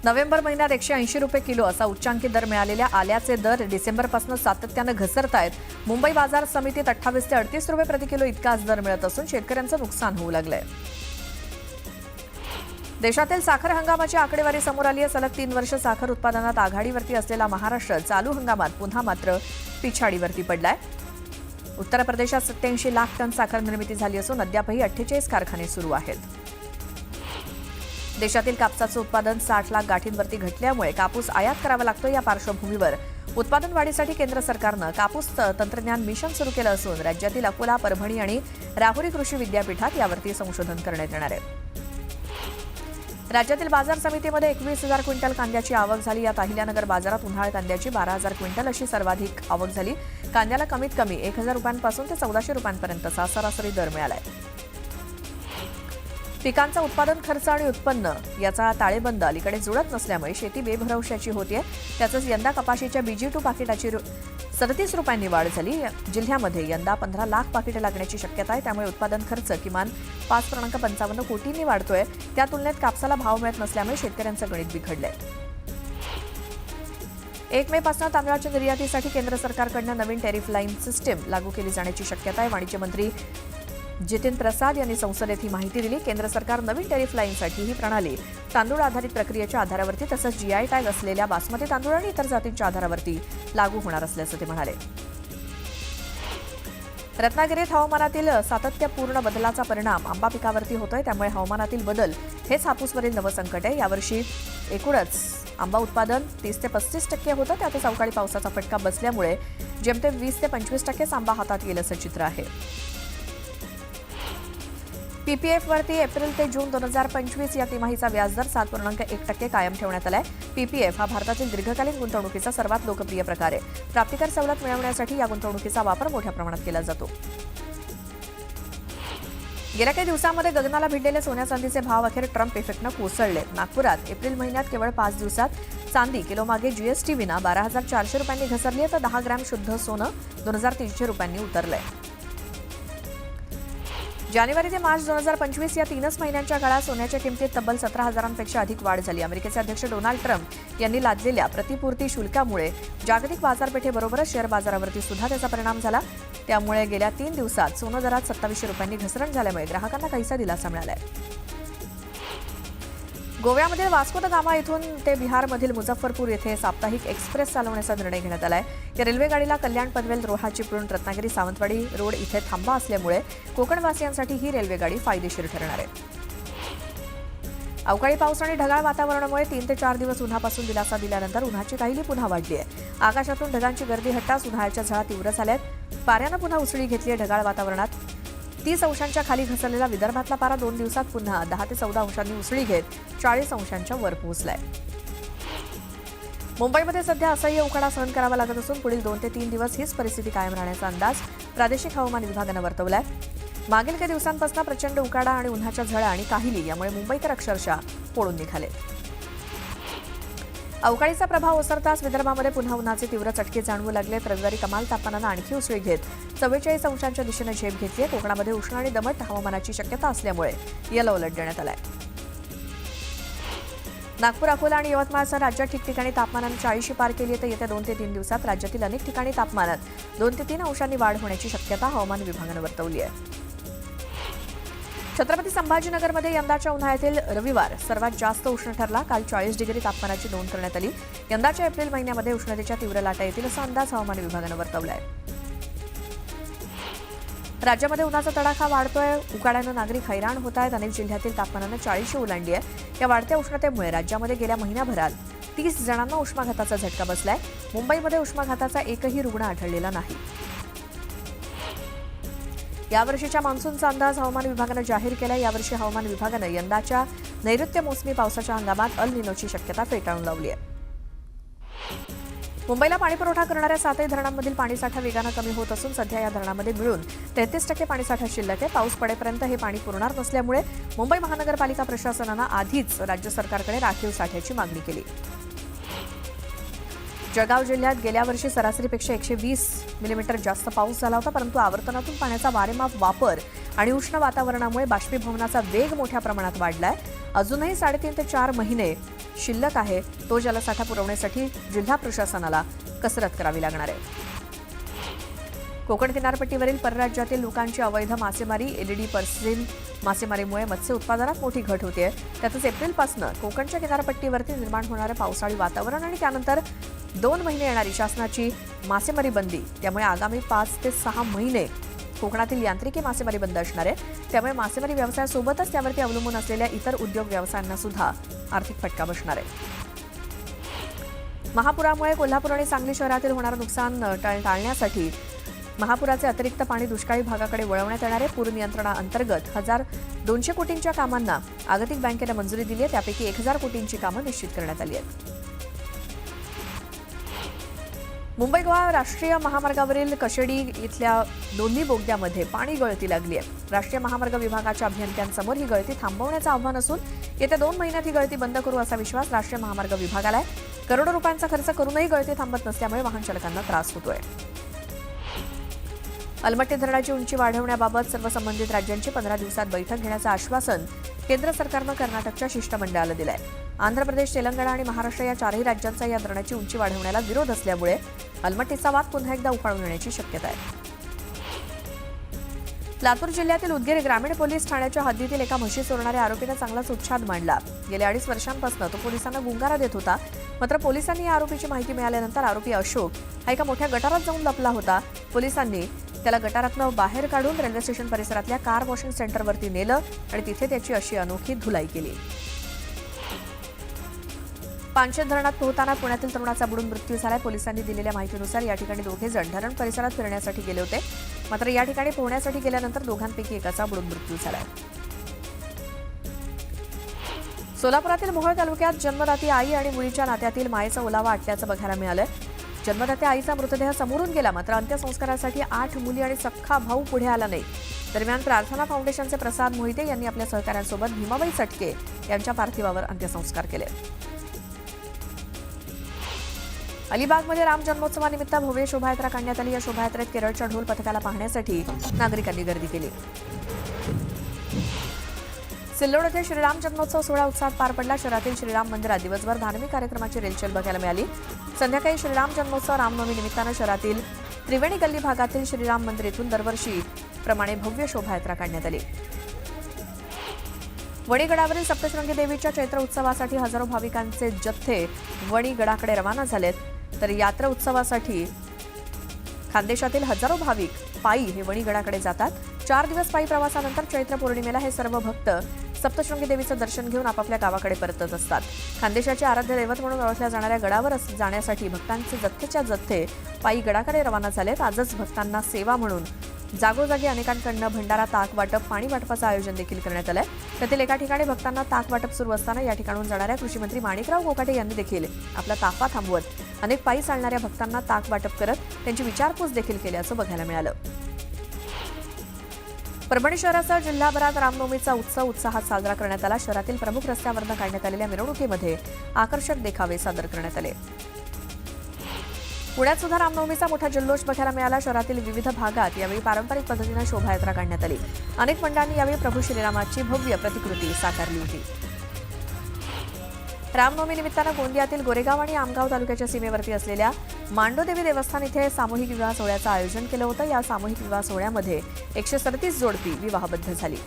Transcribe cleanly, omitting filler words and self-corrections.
November महिन्यात 180 रुपये kilo असा उच्चांकी दर मिळालेल्या आल्याचे दर डिसेंबरपासून सातत्यानं घसरत आहेत. मुंबई बाजार समितीत 28 ते 38 रुपये प्रति किलो इतकाच दर मिळत असून शेतकऱ्यांचं नुकसान होऊ लागलंय. देशातील साखर हंगामाची आकडेवारी समोर आली आहे. सलग 3 वर्ष साखर उत्पादनात आघाडीवरती असलेला महाराष्ट्र चालू हंगामात पुन्हा मात्र पिछाडीवरती पडलाय. उत्तर प्रदेशात 87 लाख टन साखर निर्मिती झाली असून अद्यापही 48 कारखाने सुरू आहेत. देशातील कापसाचं उत्पादन 60 लाख गाठींवरती घटल्यामुळे कापूस आयात करावा लागतो. या पार्श्वभूमीवर उत्पादन वाढीसाठी केंद्र सरकारनं कापूस तंत्रज्ञान मिशन सुरू केलं असून राज्यातील अकोला, परभणी आणि राहुरी कृषी विद्यापीठात यावरती संशोधन करण्यात येणार आहे. राज्यातील बाजार समितीमध्ये 21,000 क्विंटल कांद्याची आवक झाली. यात अहिल्यानगर बाजारात उन्हाळ कांद्याची 12,000 क्विंटल अशी सर्वाधिक आवक झाली. कांद्याला कमीत कमी 1,000 रुपयांपासून ते 1,400 रुपयांपर्यंतचा सरासरी दर मिळालाय. पिकांचा उत्पादन खर्च आणि उत्पन्न याचा ताळेबंद अलीकडे जुळत नसल्यामुळे शेती बेभरवशाची होतीये. त्यातच यंदा कपाशीच्या BG2 पाकिटाची 37 रुपयांनी वाढ झाली. जिल्ह्यामध्ये यंदा 15 लाख पाकिटे लागण्याची शक्यता आहे. त्यामुळे उत्पादन खर्च किमान 5.55 कोटींनी वाढतोय. त्या तुलनेत कापसाला भाव मिळत नसल्यामुळे शेतकऱ्यांचं गणित बिघडलंय. 1 मे पासून तांदळाच्या निर्यातीसाठी केंद्र सरकारकडून नवीन टॅरिफ लाईन सिस्टीम लागू केली जाण्याची शक्यता आहे. वाणिज्य मंत्री जितेंद्र प्रसाद यांनी संसदेत ही माहिती दिली. केंद्र सरकार नवीन टॅरिफ लाईनसाठी ही प्रणाली तांदूळ आधारित प्रक्रियेच्या आधारावरती तसंच GI टॅग असलेल्या बासमती तांदूळ आणि इतर जातींच्या आधारावरती लागू होणार असल्याचं ते म्हणाले. रत्नागिरीत हवामानातील सातत्यपूर्ण बदलाचा परिणाम आंबा पिकावरती होतोय. त्यामुळे हवामानातील बदल हेच हापूसवरील नवं संकट आहे. यावर्षी एकूणच आंबा उत्पादन 30 ते 35% होतं. त्यातच अवकाळी पावसाचा फटका बसल्यामुळे जेमतेम 20 ते 25% आंबा हातात येईल असं चित्र आहे. PPF वरती एप्रिल ते जून 2025 या तिमाहीचा व्याजदर 7.1% कायम ठेवण्यात आलाय. PPF हा भारतातील दीर्घकालीन गुंतवणुकीचा सर्वात लोकप्रिय प्रकार आहे. प्राप्तिकर सवलत मिळवण्यासाठी या गुंतवणुकीचा वापर मोठ्या प्रमाणात केला जातो. गेल्या काही दिवसांमध्ये गगनाला भिडलेले सोन्या चांदीचे भाव अखेर ट्रम्प इफेक्टनं कोसळले. नागपुरात एप्रिल महिन्यात केवळ 5 दिवसात चांदी किलोमागे GST विना 12,400 रुपयांनी घसरली आहे तर 10 ग्रॅम शुद्ध सोनं 2,300 रुपयांनी उतरलंय. जानेवारी ते मार्च 2025 या 3 महिन्यांच्या काळात सोन्याच्या किमतीत तब्बल 17,000पेक्षा अधिक वाढ झाली. अमेरिकेचे अध्यक्ष डोनाल्ड ट्रम्प यांनी लादलेल्या प्रतिपूर्ती शुल्कामुळे जागतिक बाजारपेठेबरोबरच शेअर बाजारावरती सुद्धा त्याचा परिणाम झाला. त्यामुळे गेल्या 3 दिवसात सोनं दरात 2700 रुपयांनी घसरण झाल्यामुळे ग्राहकांना काहीसा दिलासा मिळालाय. गोव्यामधील वास्को द गामा इथून ते बिहारमधील मुझफ्फरपूर येथे साप्ताहिक एक्सप्रेस चालवण्याचा निर्णय घेण्यात आलाय. या रेल्वेगाडीला कल्याण पनवेल रोहा चिपळूण रत्नागिरी सावंतवाडी रोड इथे थांबा असल्यामुळे कोकणवासियांसाठी ही रेल्वेगाडी फायदेशीर ठरणार आहे. अवकाळी पाऊस आणि ढगाळ वातावरणामुळे 3 ते 4 दिवस उन्हापासून दिलासा दिल्यानंतर उन्हाची काहिली पुन्हा वाढली आहे. आकाशातून ढगांची गर्दी हटताच उन्हाळ्याच्या झळा तीव्र झाल्यात. पाऱ्यानं पुन्हा उसळी घेतली आहे. ढगाळ वातावरणात 30 अंशांच्या खाली घसरलेला विदर्भातला पारा 2 दिवसात पुन्हा 10 ते 14 अंशांनी उसळी घेत 40 अंशांच्या वर पोहोचलाय. मुंबईमध्ये सध्या असह्य उकाडा सहन करावा लागत असून पुढील 2 ते 3 दिवस हीच परिस्थिती कायम राहण्याचा अंदाज प्रादेशिक हवामान विभागानं वर्तवलाय. मागील काही दिवसांपासून प्रचंड उकाडा आणि उन्हाच्या झळा आणि काहिली यामुळे मुंबईकर अक्षरशः पोळून निघाले. अवकाळीचा प्रभाव ओसरताच विदर्भामध्ये पुन्हा उन्हाचे तीव्र चटके जाणवू लागले. रविवारी कमाल तापमानानं आणखी उसळी घेत 44 अंशांच्या दिशेने झेप घेतली. कोकणामध्ये उष्ण आणि दमट हवामानाची शक्यता असल्यामुळे येलो अलर्ट देण्यात आलाय. नागपूर, अकोला आणि यवतमाळसह राज्यात ठिकठिकाणी तापमानाने 40शी पार केली आहे. तर येत्या 2 ते 3 दिवसात राज्यातील अनेक ठिकाणी तापमानात 2 ते 3 अंशांनी वाढ होण्याची शक्यता हवामान विभागानं वर्तवली आहे. छत्रपती संभाजीनगरमध्ये यंदाच्या उन्हाळ्यातील रविवार सर्वात जास्त उष्ण ठरला. काल 40 डिग्री तापमानाची नोंद करण्यात आली. यंदाच्या एप्रिल महिन्यामध्ये उष्णतेच्या तीव्र लाटा येतील असा अंदाज हवामान विभागानं वर्तवला आहे. राज्यामध्ये उन्हाचा तडाखा वाढतोय. उकाड्यानं नागरिक हैराण होत आहेत. अनेक जिल्ह्यातील तापमानानं 40शी ओलांडली आहे. या वाढत्या उष्णतेमुळे राज्यामध्ये गेल्या महिन्याभरात 30 जणांना उष्माघाताचा झटका बसलाय. मुंबईमध्ये उष्माघाताचा एकही रुग्ण आढळलेला नाही. यावर्षीच्या मान्सूनचा अंदाज हवामान विभागानं जाहीर केलाय. यावर्षी हवामान विभागानं यंदाच्या नैऋत्य मोसमी पावसाच्या हंगामात अल निनोची शक्यता फेटाळून लावली आहे. मुंबईला पाणीपुरवठा करणाऱ्या 7ही धरणांमधील पाणीसाठा वेगानं कमी होत असून सध्या या धरणामध्ये मिळून 33% पाणीसाठा शिल्लक आहे. पाऊस पडेपर्यंत हे पाणी पुरणार नसल्यामुळे मुंबई महानगरपालिका प्रशासनानं आधीच राज्य सरकारकडे राखीव साठ्याची मागणी केली. जळगाव जिल्ह्यात गेल्या वर्षी सरासरीपेक्षा 120 मिलीमीटर जास्त पाऊस झाला होता. परंतु आवर्तनातून पाण्याचा वारेमाप वापर आणि उष्ण वातावरणामुळे बाष्पीभवनाचा वेग मोठ्या प्रमाणात वाढलाय. अजूनही 3.5 ते 4 महिने शिल्लक आहे. तो जलसाठा पुरवण्यासाठी जिल्हा प्रशासनाला कसरत करावी लागणार आहे. कोकण किनारपट्टीवरील परराज्यातील लोकांची अवैध मासेमारी, एलईडी पर्सिन मासेमारीमुळे मत्स्य उत्पादनात मोठी घट होते. त्यातच एप्रिलपासून कोकणच्या किनारपट्टीवरती निर्माण होणारे पावसाळी वातावरण आणि त्यानंतर 2 महिने येणारी शासनाची मासेमारी बंदी, त्यामुळे आगामी 5 ते 6 महिने कोकणातील यांत्रिकी मासेमारी बंद असणार आहे. त्यामुळे मासेमारी व्यवसायासोबतच त्यावरती अवलंबून असलेल्या इतर उद्योग व्यवसायांना सुद्धा आर्थिक फटका बसणार आहे. महापुरामुळे कोल्हापूर आणि सांगली शहरातील होणारं नुकसान टाळण्यासाठी महापुराचे अतिरिक्त पाणी दुष्काळी भागाकडे वळवण्यात येणार आहे. पूर नियंत्रणाअंतर्गत 1200 कोटींच्या कामांना जागतिक बँकेने मंजुरी दिली आहे. त्यापैकी 1000 कोटींची कामं निश्चित करण्यात आली आहेत. मुंबई गोवा राष्ट्रीय महामार्गावरील कशेडी इथल्या दोन्ही बोगद्यामध्ये पाणी गळती लागली आहे. राष्ट्रीय महामार्ग विभागाच्या अभियंत्यांसमोर ही गळती थांबवण्याचं आव्हान असून येत्या 2 महिन्यात ही गळती बंद करू असा विश्वास राष्ट्रीय महामार्ग विभागाला आहे. करोडो रुपयांचा खर्च करूनही गळती थांबत नसल्यामुळे वाहन चालकांना त्रास होतोय. अलमट्टी धरणाची उंची वाढवण्याबाबत सर्व संबंधित राज्यांची 15 दिवसात बैठक घेण्याचं आश्वासन केंद्र सरकारनं कर्नाटकच्या शिष्टमंडळाला दिलं आहे. आंध्र प्रदेश, तेलंगणा आणि महाराष्ट्र या 4ही राज्यांचा या धरणाची उंची वाढवण्याला विरोध असल्यामुळे अलमट्टीचा वाद पुन्हा एकदा उफाळून येण्याची शक्यता आहे. लातूर जिल्ह्यातील उदगीर ग्रामीण पोलीस ठाण्याच्या हद्दीतील एका म्हशी चोरणाऱ्या आरोपीने चांगलाच उच्छाद मांडला. गेल्या 2.5 वर्षांपासून तो पोलिसांना गुंगारा देत होता. मात्र पोलिसांनी या आरोपीची माहिती मिळाल्यानंतर आरोपी अशोक हा एका मोठ्या गटारात जाऊन लपला होता. पोलिसांनी त्याला गटारातनं बाहेर काढून रेल्वे स्टेशन परिसरातल्या कार वॉशिंग सेंटरवरती नेलं आणि तिथे त्याची अशी अनोखी धुलाई केली. पानशेत धरणात पोहताना पुण्यातील तरुणाचा बुडून मृत्यू झालाय. पोलिसांनी दिलेल्या माहितीनुसार या ठिकाणी 2 जण धरण परिसरात फिरण्यासाठी गेले होते. मात्र या ठिकाणी पोहण्यासाठी गेल्यानंतर दोघांपैकी एकाचा बुडून मृत्यू झालाय. सोलापुरातील मोहोळ तालुक्यात जन्मदाती आई आणि मुलीच्या नात्यातील मायेचा ओलावा आटल्याचं बघायला मिळालंय. जन्मदात्या आईचा मृतदेह समोरून गेला, मात्र अंत्यसंस्कारासाठी 8 मुली आणि सख्खा भाऊ पुढे आला नाही. दरम्यान प्रार्थना फाउंडेशनचे प्रसाद मोहिते यांनी आपल्या सहकाऱ्यांसोबत भीमाबाई चटके यांच्या पार्थिवावर अंत्यसंस्कार केले. अलिबागमध्ये राम जन्मोत्सवानिमित्त भव्य शोभायात्रा काढण्यात आली. या शोभायात्रेत केरळच्या ढोल पथकाला पाहण्यासाठी नागरिकांनी गर्दी केली. सिल्लोड येथे श्रीराम जन्मोत्सव सोहळा उत्साहात पार पडला. शहरातील श्रीराम मंदिरात दिवसभर धार्मिक कार्यक्रमाची रेलचेल बघायला मिळाली. संध्याकाळी श्रीराम जन्मोत्सव रामनवमी निमित्तानं शहरातील त्रिवेणी गल्ली भागातील श्रीराम मंदिर येथून दरवर्षी प्रमाणे भव्य शोभायात्रा काढण्यात आली. वणीगडावरील सप्तशृंगी देवीच्या चैत्र उत्सवासाठी हजारो भाविकांचे जथ्थे वणीगडाकडे रवाना झालेत. तर यात्रा उत्सवासाठी खानदेशातील हजारो भाविक पायी हे वणीगडाकडे जातात. 4 दिवस पायी प्रवासानंतर चैत्र पौर्णिमेला हे सर्व भक्त सप्तशृंगी देवीचं दर्शन घेऊन आपापल्या गावाकडे परतत असतात. खानदेशाचे आराध्य दैवत म्हणून ओळखल्या जाणाऱ्या गडावर जाण्यासाठी भक्तांचे जथ्थेच्या जथ्थे पायी गडाकडे रवाना झालेत. आजच भक्तांना सेवा म्हणून जागोजागी अनेकांकडनं भंडारा, ताक वाटप, पाणी वाटपाचं आयोजन देखील करण्यात आलंय. त्यातील एका ठिकाणी भक्तांना ताक वाटप सुरू असताना या ठिकाणून जाणाऱ्या कृषीमंत्री माणिकराव कोकाटे यांनी देखील आपला ताफा थांबवत अनेक पायी चालणाऱ्या भक्तांना ताक वाटप करत त्यांची विचारपूस देखील केल्याचं बघायला मिळालं. परभणी शहरासह जिल्हाभरात रामनवमीचा उत्सव उत्साहात साजरा करण्यात आला. शहरातील प्रमुख रस्त्यावरून काढण्यात आलेल्या मिरवणुकीमध्ये आकर्षक देखावे सादर करण्यात आले. पुण्यात सुद्धा रामनवमीचा मोठा जल्लोष बघायला मिळाला. शहरातील विविध भागात यावेळी पारंपरिक पद्धतीनं शोभायात्रा काढण्यात आली. अनेक मंडळांनी यावेळी प्रभू श्रीरामाची भव्य प्रतिकृती साकारली होती. रामनवमी निमित्तानं गोंदियातील गोरेगाव आणि आमगाव तालुक्याच्या सीमेवरती असलेल्या मांडोदेवी देवस्थान इथे सामूहिक विवाह सोहळ्याचं आयोजन केलं होतं. या सामूहिक विवाह सोहळ्यामध्ये 137 जोडपी विवाहबद्ध झाली.